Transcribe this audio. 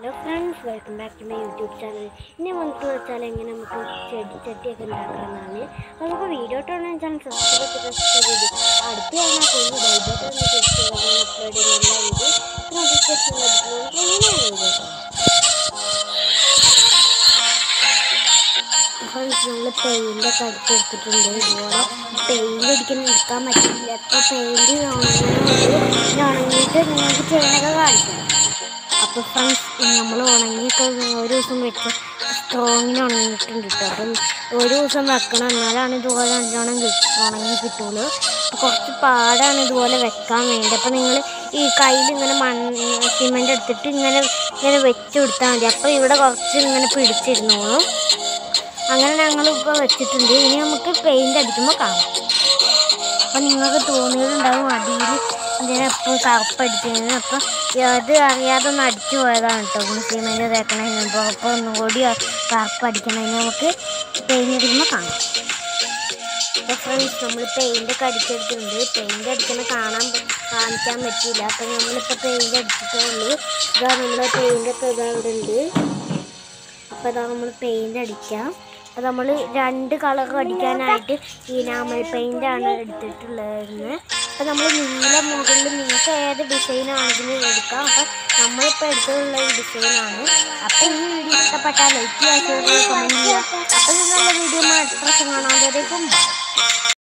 Hello friends, welcome back to my YouTube channel. ഇനി നമുക്ക് വെച്ചാൽ എങ്ങനെ നമുക്ക് ചട്ടിയൊക്കെ ഉണ്ടാക്കാമെന്നാണ്. അപ്പോൾ നമുക്ക് വീഡിയോ ഇട്ടാണ് ചാനൽ സബ്സ്ക്രൈബ് ചെയ്ത് അടുത്ത് കാണാൻ പോകുന്നു ബൈബിളൊക്കെ അപ്ലോഡ് ചെയ്യുന്ന എല്ലാ വീഡിയോ നോട്ടിഫിക്കേഷൻ ലഭിക്കുന്നതാണ്. അപ്പോൾ എങ്ങനെയാണ് വീഡിയോ ഫ്രണ്ട്സ്, നമ്മൾ പെയിൻ്റൊക്കെ അടിച്ചെടുത്തിട്ടുണ്ട്. ഇതുപോലെ പെയിൻ്റ് അടിക്കാൻ എടുക്കാൻ പറ്റില്ല. അപ്പോൾ പെയിൻറ്റ് ഉണങ്ങിയിട്ട് നിങ്ങൾക്ക് ചെയ്യണതൊക്കെ കാണിക്കാം. അപ്പോൾ ഫ്രണ്ട്സ്, നമ്മൾ ഉണങ്ങിയൊക്കെ ഒരു ദിവസം വെച്ച് സ്ട്രോങ്ങിന് ഉണങ്ങിയിട്ടുണ്ട് കേട്ടോ. അപ്പം ഒരു ദിവസം വെക്കണം, എന്നാലാണ് ഇതുപോലെ നല്ലോണം ഉണങ്ങി കിട്ടുള്ളൂ. അപ്പോൾ കുറച്ച് പാടാണ് ഇതുപോലെ വെക്കാൻ വേണ്ടി. അപ്പോൾ നിങ്ങൾ ഈ കയ്യിൽ ഇങ്ങനെ സിമെൻ്റ് എടുത്തിട്ട് ഇങ്ങനെ ഇങ്ങനെ വെച്ച് കൊടുത്താൽ മതി. അപ്പോൾ ഇവിടെ കുറച്ച് ഇങ്ങനെ പിടിച്ചിരുന്നോളും. അങ്ങനെ ഞങ്ങളിപ്പോൾ വെച്ചിട്ടുണ്ട്. ഇനി നമുക്ക് പെയിൻ്റ് അടിക്കുമ്പോൾ കാണാം. അപ്പം നിങ്ങൾക്ക് തോന്നിയിട്ടുണ്ടാവും അടിയിൽ ഇങ്ങനെ എപ്പോൾ കറുപ്പടിക്കുന്നത്. അപ്പം അത് അറിയാതെ ഒന്ന് അടിച്ചു പോയതാണ് കേട്ടോ. സിമെൻ്റ് തേക്കണതിന് മുമ്പ് അപ്പോൾ ഒന്നും കൂടി കറുപ്പടിക്കണതിന് നമുക്ക് പെയിൻ്റ് അടിക്കുമ്പോൾ കാണാം. അപ്പോൾ ഫ്രണ്ട്സ്, നമ്മൾ പെയിൻ്റൊക്കെ അടിച്ചെടുത്തിട്ടുണ്ട്. പെയിൻ്റ് അടിക്കുന്ന കാണിക്കാൻ പറ്റില്ല. അപ്പോൾ നമ്മളിപ്പോൾ പെയിൻ്റ് അടിച്ചിട്ടേ ഉള്ളൂ. ഇതാ നമ്മുടെ പെയിൻ്റൊക്കെ ഇതാ ഇവിടെ ഉണ്ട്. അപ്പോൾ അതാ നമ്മൾ പെയിൻ്റ് അടിക്കാം. അപ്പോൾ നമ്മൾ 2 കളർ അടിക്കാനായിട്ട് ഇനാമൽ പെയിൻ്റാണ് എടുത്തിട്ടുള്ളത്. അപ്പോൾ നമ്മൾ നീല മുകളിൽ നിങ്ങൾക്ക് ഏത് ഡിസൈനാണെങ്കിലും എടുക്കാം. അപ്പോൾ നമ്മളിപ്പോൾ എടുത്തിട്ടുള്ള ഈ ഡിസൈനാണ്. അപ്പോൾ ഈ വീഡിയോ ഇഷ്ടപ്പെട്ടാൽ ലൈക്ക് ചെയ്യുക, ഷെയർ ചെയ്യുക, കമൻറ്റ് ചെയ്യുക. അപ്പോൾ നല്ല വീഡിയോ അടുത്ത പ്രാവശ്യം കാണാൻ